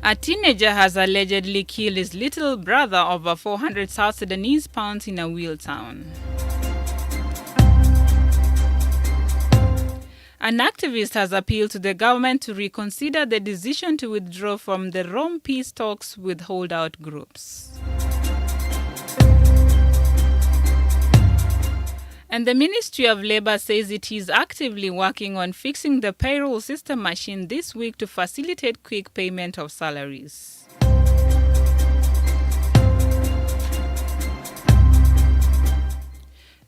A teenager has allegedly killed his little brother over 400 South Sudanese pounds in a wheel town. An activist has appealed to the government to reconsider the decision to withdraw from the Rome peace talks with holdout groups. And the Ministry of Labour says it is actively working on fixing the payroll system machine this week to facilitate quick payment of salaries.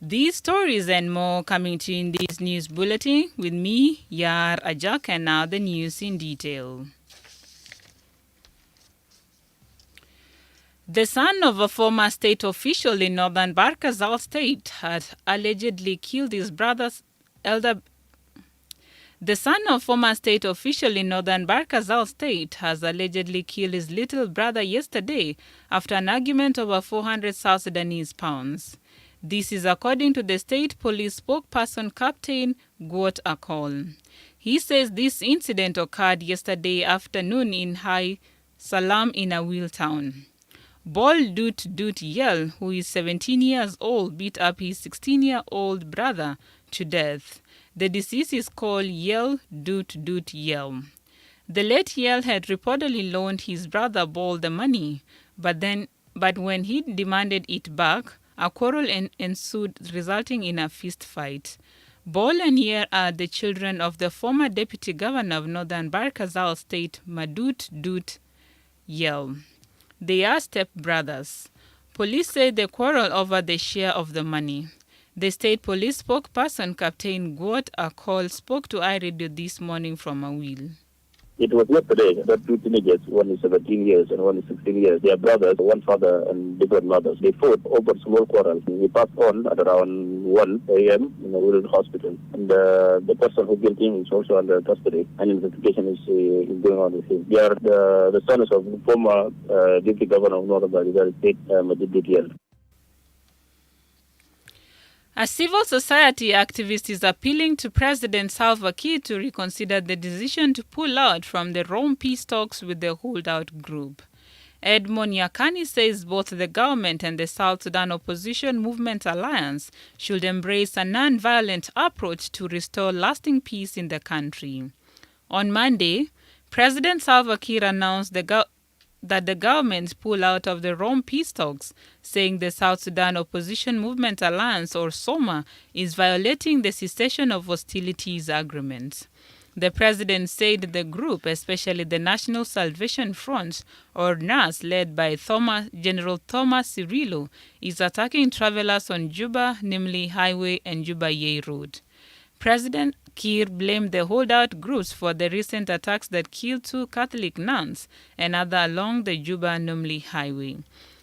These stories and more coming to you in this news bulletin with me, Yar Ajak, and now the news in detail. The son of a former state official in northern Barkazal state had allegedly killed his brother's elder. The son of former state official in northern Barkazal state has allegedly killed his little brother yesterday after an argument over 400 South Sudanese pounds. This is according to the state police spokesperson Captain Guot Akol. He says this incident occurred yesterday afternoon in High Salam in a wheel town. Bol Dut Dut Yel, who is 17 years old, beat up his 16-year-old brother to death. The deceased is called Yel Dut Dut Yel. The late Yel had reportedly loaned his brother Bol the money, but when he demanded it back, a quarrel ensued, resulting in a fist fight. Bol and Yel are the children of the former deputy governor of northern Barkazal state, Madut Dut Yel. They are step-brothers. Police say they quarrel over the share of the money. The state police spokesperson, Captain Guot Akol, spoke to iRadio this morning from a wheel. It was yesterday that two teenagers, one is 17 years and one is 16 years. They are brothers, one father and different mothers. They fought over small quarrel. We passed on at around 1 a.m. in a rural hospital. And the person who killed him is also under custody. And investigation is going on with him. They are the sons of the former deputy governor of Northern Barkazal State, Majid Dutiel. A civil society activist is appealing to President Salva Kiir to reconsider the decision to pull out from the Rome peace talks with the holdout group. Edmond Yakani says both the government and the South Sudan Opposition Movement Alliance should embrace a non-violent approach to restore lasting peace in the country. On Monday, President Salva Kiir announced that the government pull out of the Rome peace talks, saying the South Sudan Opposition Movement Alliance, or SOMA, is violating the cessation of hostilities agreement. The president said the group, especially the National Salvation Front, or NAS, led by General Thomas Cirillo, is attacking travelers on Juba, Nimli Highway and Juba-Yei Road. President Kiir blamed the holdout groups for the recent attacks that killed 2 Catholic nuns and others along the Juba-Numli Highway.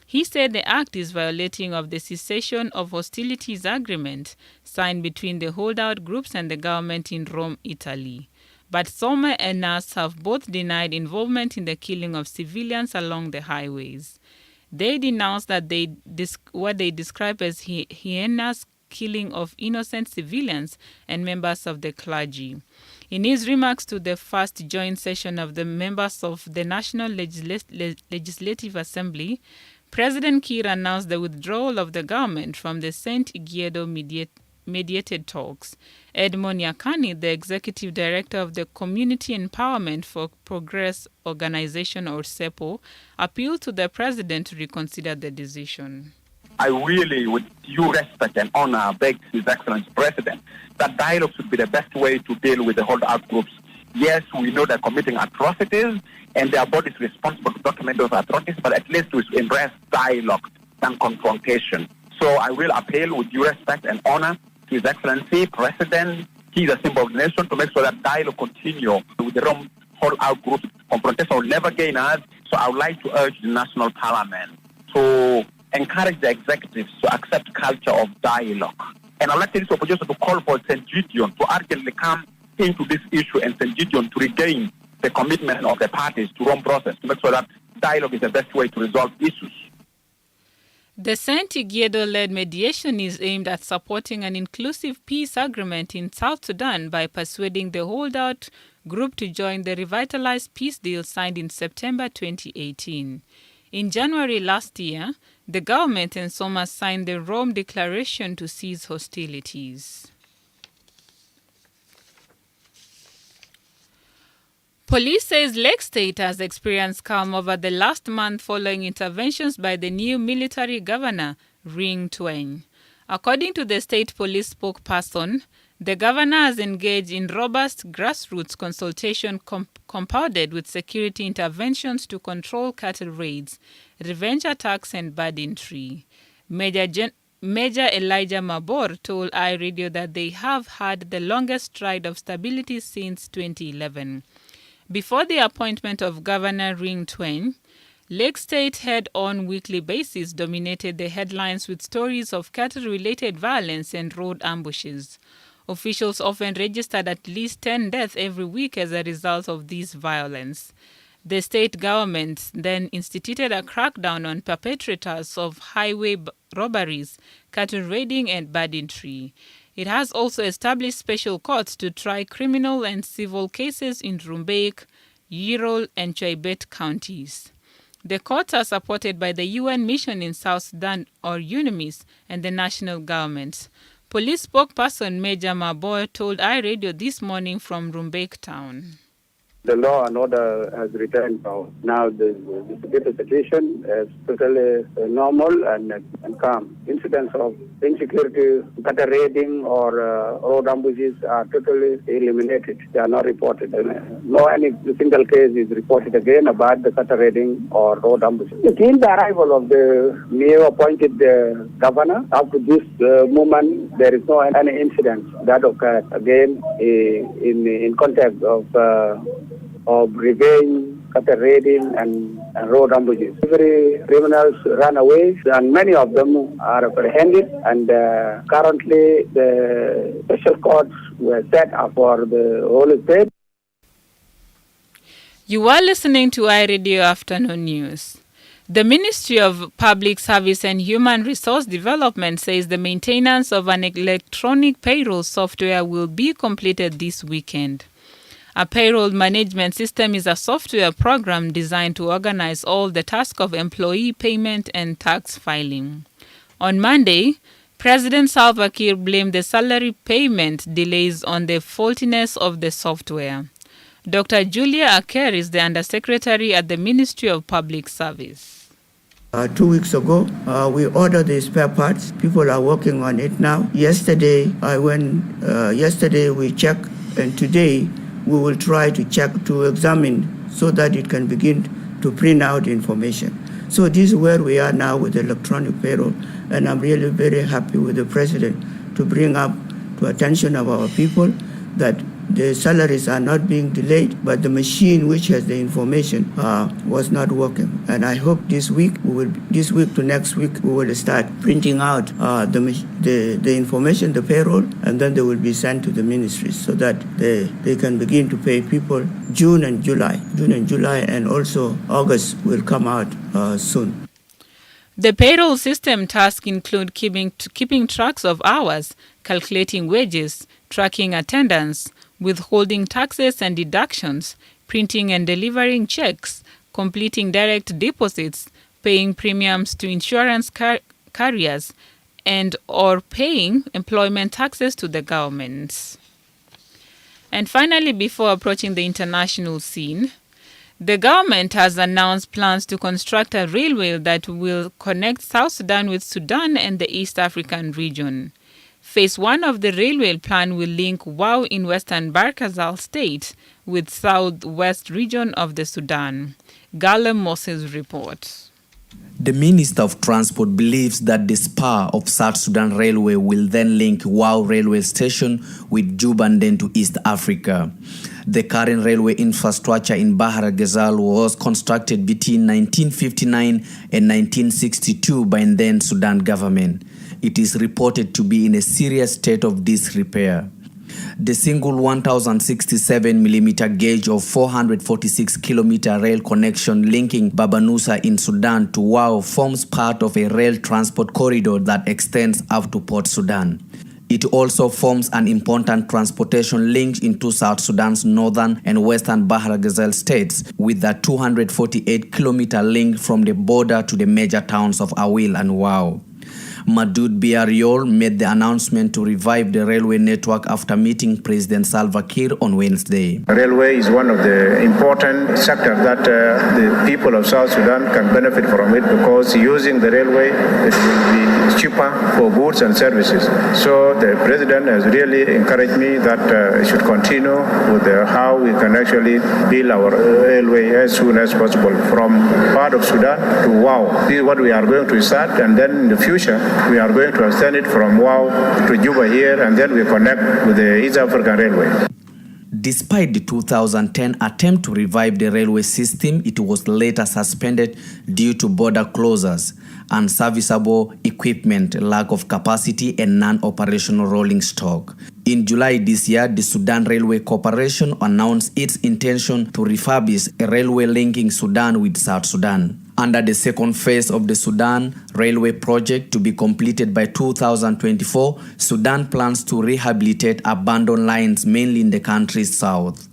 He said the act is violating of the cessation of hostilities agreement signed between the holdout groups and the government in Rome, Italy. But Soma and NAS have both denied involvement in the killing of civilians along the highways. They denounced that what they describe as heinous killing of innocent civilians and members of the clergy. In his remarks to the first joint session of the members of the National Legislative Assembly, President Kiir announced the withdrawal of the government from the St. Igiedo mediated talks. Edmond Yakani, the executive director of the Community Empowerment for Progress Organization, or SEPO, appealed to the president to reconsider the decision. I really, with due respect and honor, beg His Excellency President that dialogue should be the best way to deal with the holdout groups. Yes, we know they're committing atrocities and their bodies responsible to document those atrocities, but at least we should embrace dialogue than confrontation. So I will appeal with due respect and honor to His Excellency President. He is a symbol of the nation, to make sure that dialogue continue with the wrong holdout groups. Confrontation will never gain us. So I would like to urge the National Parliament to encourage the executives to accept culture of dialogue. And I'd like to use the opportunity to call for St. Gideon to urgently come into this issue and St. Gideon to regain the commitment of the parties to Rome process, to make sure that dialogue is the best way to resolve issues. The St. Igiedo-led mediation is aimed at supporting an inclusive peace agreement in South Sudan by persuading the holdout group to join the revitalized peace deal signed in September 2018. In January last year, the government and SOMA signed the Rome Declaration to cease hostilities. Police says Lake State has experienced calm over the last month following interventions by the new military governor, Ring Twain. According to the state police spokesperson, the governor has engaged in robust grassroots consultation compounded with security interventions to control cattle raids, revenge attacks and banditry. Major Elijah Mabor told iRadio that they have had the longest stride of stability since 2011. Before the appointment of Governor Ring Twain, Lake State head-on weekly basis dominated the headlines with stories of cattle-related violence and road ambushes. Officials often registered at least 10 deaths every week as a result of this violence. The state government then instituted a crackdown on perpetrators of highway robberies, cattle raiding and banditry. It has also established special courts to try criminal and civil cases in Rumbek, Yirol, and Choibet counties. The courts are supported by the UN mission in South Sudan, or UNMISS, and the national government. Police spokesperson Major Mabor told iRadio this morning from Rumbek town. The law and order has returned now. Now the security situation is totally normal and calm. Incidents of insecurity, cattle raiding or road ambushes are totally eliminated. They are not reported. No any single case is reported again about the cattle raiding or road ambushes. Since the arrival of the new appointed governor, up to this moment, there is no any incident that occurred again in context of revenge, cattle raiding, and road ambushes. Every criminals run away, and many of them are apprehended. And currently, the special courts were set up for the whole state. You are listening to iRadio Afternoon News. The Ministry of Public Service and Human Resource Development says the maintenance of an electronic payroll software will be completed this weekend. A payroll management system is a software program designed to organize all the tasks of employee payment and tax filing. On Monday, President Salva Kiir blamed the salary payment delays on the faultiness of the software. Dr. Julia Aker is the Undersecretary at the Ministry of Public Service. 2 weeks ago, we ordered the spare parts. People are working on it now. Yesterday we checked, and today we will try to check, to examine, so that it can begin to print out information. So this is where we are now with electronic payroll, and I'm really very happy with the President to bring up to attention of our people that the salaries are not being delayed, but the machine which has the information was not working. And I hope this week to next week, we will start printing out the information, the payroll, and then they will be sent to the ministries so that they can begin to pay people June and July, and also August will come out soon. The payroll system tasks include keeping tracks of hours, calculating wages, tracking attendance, withholding taxes and deductions, printing and delivering checks, completing direct deposits, paying premiums to insurance carriers, and or paying employment taxes to the government. And finally, before approaching the international scene, the government has announced plans to construct a railway that will connect South Sudan with Sudan and the East African region. Phase 1 of the railway plan will link Wau in western Barkazal state with southwest region of the Sudan. Galem Moses reports. The Minister of Transport believes that the spur of South Sudan Railway will then link Wau railway station with Juba and then to East Africa. The current railway infrastructure in Bahar Ghazal was constructed between 1959 and 1962 by the then Sudan government. It is reported to be in a serious state of disrepair. The single 1,067mm gauge of 446-kilometer rail connection linking Babanusa in Sudan to Wau forms part of a rail transport corridor that extends up to Port Sudan. It also forms an important transportation link into South Sudan's northern and western Bahr Ghazal states, with a 248-kilometer link from the border to the major towns of Awil and Wau. Madoud Biariol made the announcement to revive the railway network after meeting President Salva Kiir on Wednesday. Railway is one of the important sectors that the people of South Sudan can benefit from it, because using the railway, it will be cheaper for goods and services. So the President has really encouraged me that it should continue with how we can actually build our railway as soon as possible from part of Sudan to Wau. This is what we are going to start, and then in the future, we are going to extend it from Wau to Juba here, and then we connect with the East African Railway. Despite the 2010 attempt to revive the railway system, it was later suspended due to border closures, unserviceable equipment, lack of capacity, and non-operational rolling stock. In July this year, the Sudan Railway Corporation announced its intention to refurbish a railway linking Sudan with South Sudan. Under the second phase of the Sudan Railway project to be completed by 2024, Sudan plans to rehabilitate abandoned lines mainly in the country's south.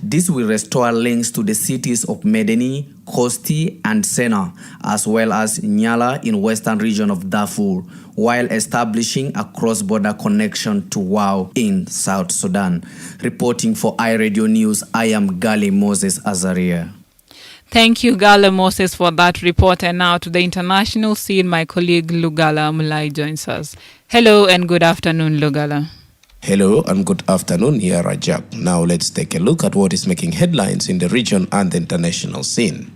This will restore links to the cities of Medeni, Kosti, and Sena, as well as Nyala in western region of Darfur, while establishing a cross-border connection to Wau in South Sudan. Reporting for iRadio News, I am Gali Moses Azaria. Thank you, Gala Moses, for that report. And now to the international scene, my colleague Lugala Mulai joins us. Hello and good afternoon, Lugala. Hello and good afternoon, here Rajab. Now let's take a look at what is making headlines in the region and the international scene.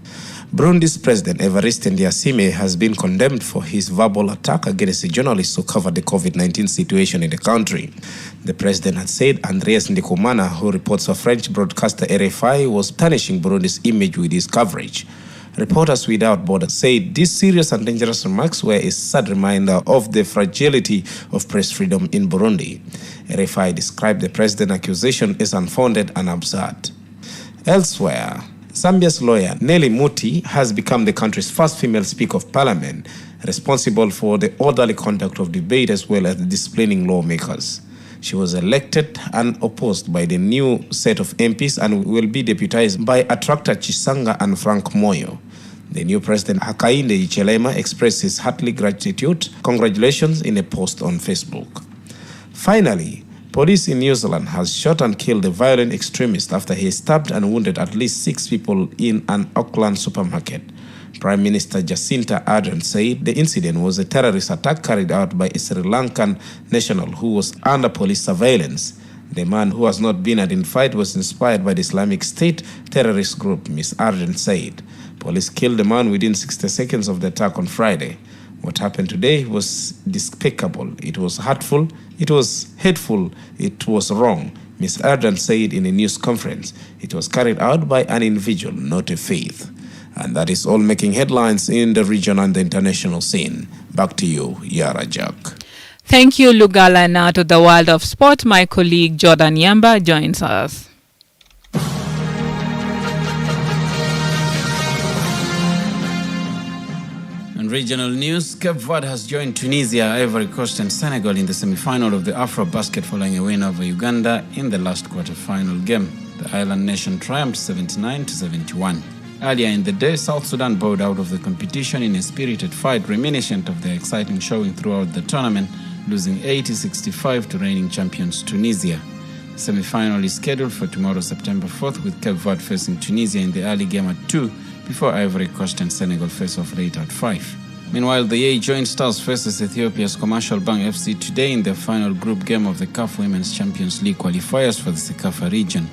Burundi's President Evariste Ndayishimiye has been condemned for his verbal attack against a journalist who covered the COVID-19 situation in the country. The president had said Andreas Ndikumana, who reports for French broadcaster RFI, was tarnishing Burundi's image with his coverage. Reporters Without Borders said these serious and dangerous remarks were a sad reminder of the fragility of press freedom in Burundi. RFI described the president's accusation as unfounded and absurd. Elsewhere, Zambia's lawyer Nelly Muti has become the country's first female Speaker of Parliament, responsible for the orderly conduct of debate as well as disciplining lawmakers. She was elected and opposed by the new set of MPs and will be deputized by Attractor Chisanga and Frank Moyo. The new president, Hakainde Hichilema, expressed his hearty gratitude, congratulations, in a post on Facebook. Finally, police in New Zealand has shot and killed a violent extremist after he stabbed and wounded at least 6 people in an Auckland supermarket. Prime Minister Jacinta Ardern said the incident was a terrorist attack carried out by a Sri Lankan national who was under police surveillance. The man, who has not been identified, was inspired by the Islamic State terrorist group, Ms. Ardern said. Police killed the man within 60 seconds of the attack on Friday. What happened today was despicable. It was hurtful. It was hateful. It was wrong, Ms. Ardern said in a news conference. It was carried out by an individual, not a faith. And that is all making headlines in the region and the international scene. Back to you, Yara Jack. Thank you, Lugala. Now to the world of sport, my colleague Jordan Yamba joins us. In regional news, Cape Verde has joined Tunisia, Ivory Coast and Senegal in the semi-final of the Afro Basket following a win over Uganda in the last quarter-final game. The island nation triumphed 79-71. Earlier in the day, South Sudan bowed out of the competition in a spirited fight reminiscent of their exciting showing throughout the tournament, losing 80-65 to reigning champions Tunisia. The semi-final is scheduled for tomorrow, September 4th, with Cape Verde facing Tunisia in the early game at 2, before Ivory Coast and Senegal face off late at 5. Meanwhile, the A Joint Stars faces Ethiopia's Commercial Bank FC today in their final group game of the CAF Women's Champions League qualifiers for the CECAFA region.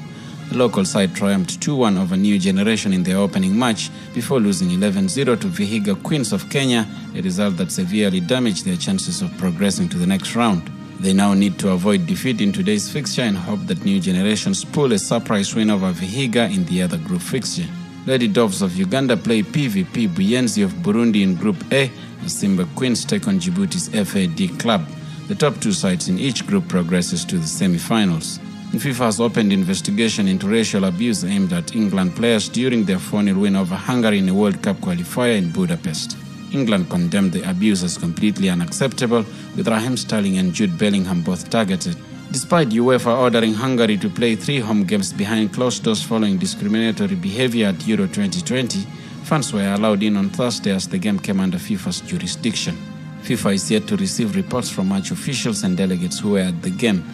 The local side triumphed 2-1 over New Generation in their opening match before losing 11-0 to Vihiga Queens of Kenya, a result that severely damaged their chances of progressing to the next round. They now need to avoid defeat in today's fixture and hope that New Generations pull a surprise win over Vihiga in the other group fixture. Lady Doves of Uganda play PVP Buyenzi of Burundi in Group A as Simba Queens take on Djibouti's FAD club. The top 2 sides in each group progresses to the semi-finals. FIFA has opened investigation into racial abuse aimed at England players during their 4-0 win over Hungary in a World Cup qualifier in Budapest. England condemned the abuse as completely unacceptable, with Raheem Sterling and Jude Bellingham both targeted. Despite UEFA ordering Hungary to play 3 home games behind closed doors following discriminatory behavior at Euro 2020, fans were allowed in on Thursday as the game came under FIFA's jurisdiction. FIFA is yet to receive reports from match officials and delegates who were at the game.